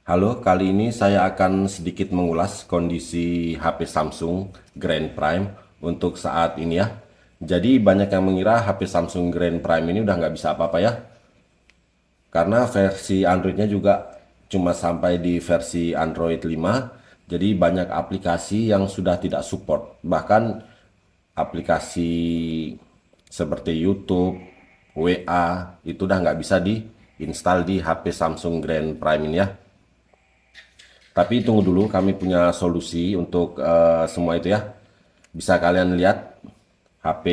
Halo, kali ini saya akan sedikit mengulas kondisi HP Samsung Grand Prime untuk saat ini ya. Jadi banyak yang mengira HP Samsung Grand Prime ini udah nggak bisa apa-apa ya. Karena versi Androidnya juga cuma sampai di versi Android 5. Jadi banyak aplikasi yang sudah tidak support. Bahkan aplikasi seperti YouTube, WA, itu udah nggak bisa diinstal di HP Samsung Grand Prime ini ya. Tapi tunggu dulu, kami punya solusi untuk semua itu ya. Bisa kalian lihat HP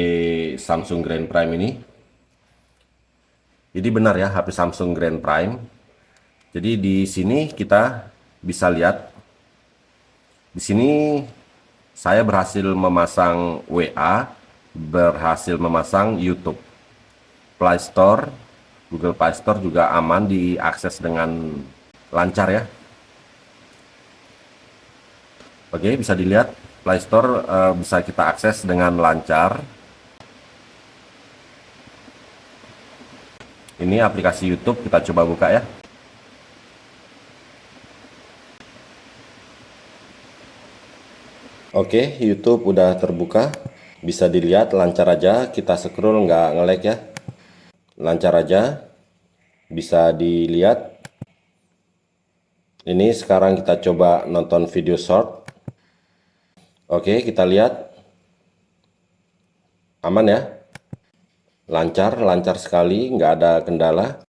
Samsung Grand Prime ini. Jadi benar ya, HP Samsung Grand Prime. Jadi di sini kita bisa lihat, di sini saya berhasil memasang WA, berhasil memasang YouTube. Play Store, Google Play Store juga aman diakses dengan lancar ya. Oke, bisa dilihat Play Store bisa kita akses dengan lancar. Ini aplikasi YouTube, kita coba buka ya. Oke, YouTube udah terbuka. Bisa dilihat lancar aja, kita scroll nggak nge-lag ya. Lancar aja, bisa dilihat. Ini sekarang kita coba nonton video short. Oke, kita lihat. Aman ya. Lancar, lancar sekali, nggak ada kendala.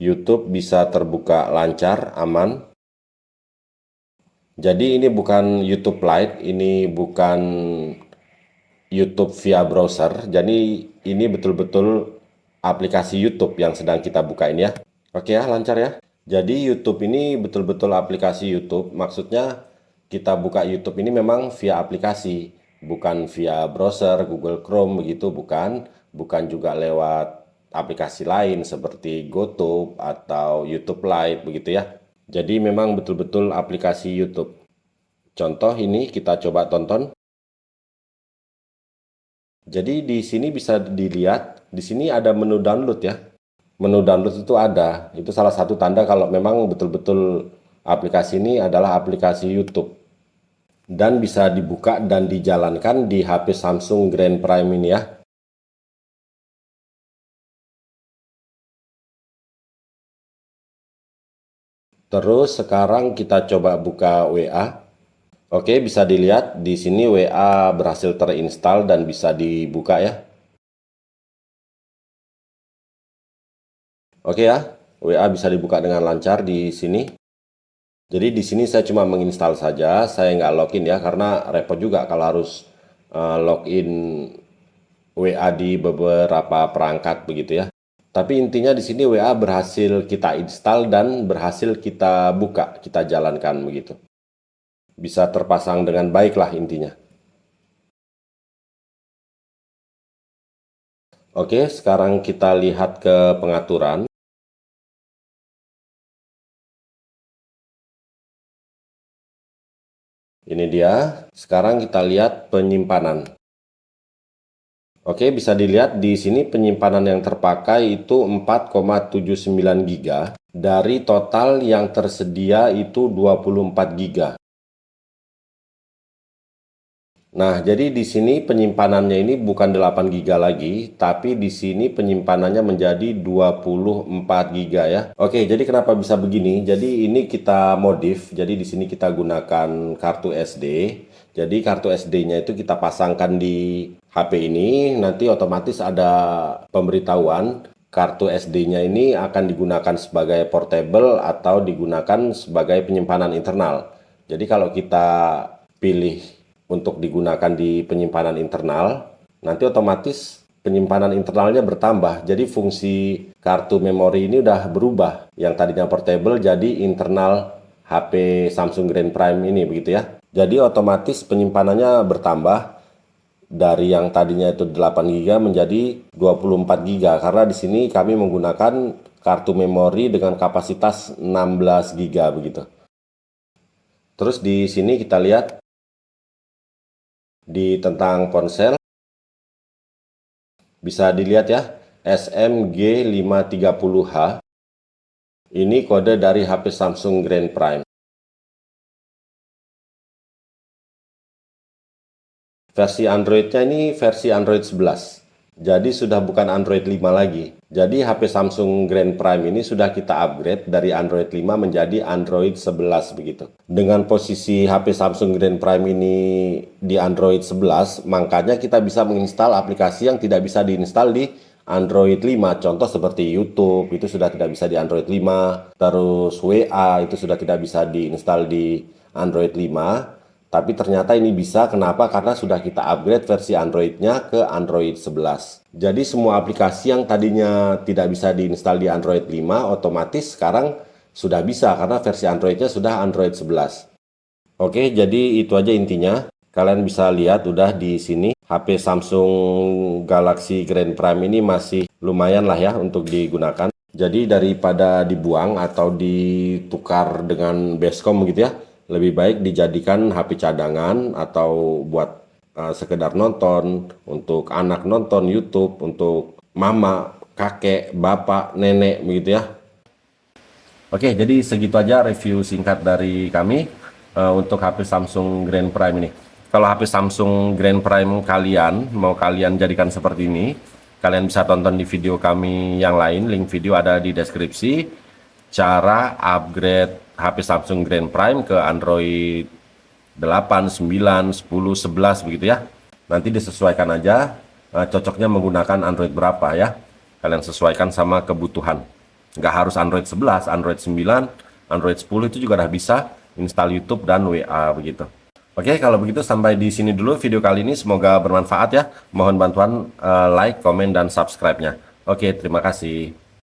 YouTube bisa terbuka lancar, aman. Jadi ini bukan YouTube Lite, ini bukan YouTube via browser. Jadi ini betul-betul aplikasi YouTube yang sedang kita buka ini ya. Oke ya, lancar ya. Jadi YouTube ini betul-betul aplikasi YouTube. Maksudnya kita buka YouTube ini memang via aplikasi, bukan via browser, Google Chrome begitu, bukan. Bukan juga lewat aplikasi lain seperti GoTube atau YouTube Lite begitu ya. Jadi memang betul-betul aplikasi YouTube. Contoh ini kita coba tonton. Jadi di sini bisa dilihat, di sini ada menu download ya. Menu download itu ada. Itu salah satu tanda kalau memang betul-betul aplikasi ini adalah aplikasi YouTube. Dan bisa dibuka dan dijalankan di HP Samsung Grand Prime ini ya. Terus sekarang kita coba buka WA. Oke, bisa dilihat di sini WA berhasil terinstall dan bisa dibuka ya. Oke ya, WA bisa dibuka dengan lancar di sini. Jadi di sini saya cuma menginstal saja, saya nggak login ya, karena repot juga kalau harus login WA di beberapa perangkat begitu ya. Tapi intinya di sini WA berhasil kita install dan berhasil kita buka, kita jalankan begitu. Bisa terpasang dengan baik lah intinya. Oke, sekarang kita lihat ke pengaturan. Ini dia. Sekarang kita lihat penyimpanan. Oke, bisa dilihat di sini penyimpanan yang terpakai itu 4,79 GB. Dari total yang tersedia itu 24 GB. Nah, jadi di sini penyimpanannya ini bukan 8 GB lagi, tapi di sini penyimpanannya menjadi 24 GB ya. Oke, jadi kenapa bisa begini? Jadi ini kita modif. Jadi di sini kita gunakan kartu SD. Jadi kartu SD-nya itu kita pasangkan di HP ini, nanti otomatis ada pemberitahuan kartu SD-nya ini akan digunakan sebagai portable atau digunakan sebagai penyimpanan internal. Jadi kalau kita pilih untuk digunakan di penyimpanan internal, nanti otomatis penyimpanan internalnya bertambah. Jadi fungsi kartu memori ini udah berubah. Yang tadinya portable jadi internal HP Samsung Grand Prime ini begitu ya. Jadi otomatis penyimpanannya bertambah dari yang tadinya itu 8 GB menjadi 24 GB karena di sini kami menggunakan kartu memori dengan kapasitas 16 GB begitu. Terus di sini kita lihat di tentang ponsel, bisa dilihat ya, SMG530H. Ini kode dari HP Samsung Grand Prime. Versi Androidnya ini versi Android 11. Jadi sudah bukan Android 5 lagi. Jadi HP Samsung Grand Prime ini sudah kita upgrade dari Android 5 menjadi Android 11 begitu. Dengan posisi HP Samsung Grand Prime ini di Android 11, makanya kita bisa menginstal aplikasi yang tidak bisa diinstal di Android 5. Contoh seperti YouTube itu sudah tidak bisa di Android 5, terus WA itu sudah tidak bisa diinstal di Android 5. Tapi ternyata ini bisa, kenapa? Karena sudah kita upgrade versi Android-nya ke Android 11. Jadi semua aplikasi yang tadinya tidak bisa diinstal di Android 5, otomatis sekarang sudah bisa karena versi Android-nya sudah Android 11. Oke, jadi itu aja intinya. Kalian bisa lihat udah di sini HP Samsung Galaxy Grand Prime ini masih lumayan lah ya untuk digunakan. Jadi daripada dibuang atau ditukar dengan Basecom gitu ya, lebih baik dijadikan HP cadangan atau buat sekedar nonton, untuk anak nonton YouTube, untuk mama, kakek, bapak, nenek begitu ya. Oke, jadi segitu aja review singkat dari kami untuk HP Samsung Grand Prime ini. Kalau HP Samsung Grand Prime kalian mau kalian jadikan seperti ini, kalian bisa tonton di video kami yang lain, link video ada di deskripsi. Cara upgrade HP Samsung Grand Prime ke Android 8, 9, 10, 11 begitu ya. Nanti disesuaikan aja cocoknya menggunakan Android berapa ya. Kalian sesuaikan sama kebutuhan. Nggak harus Android 11, Android 9, Android 10 itu juga udah bisa install YouTube dan WA begitu. Oke, kalau begitu sampai di sini dulu video kali ini. Semoga bermanfaat ya. Mohon bantuan like, komen, dan subscribe-nya. Oke, terima kasih.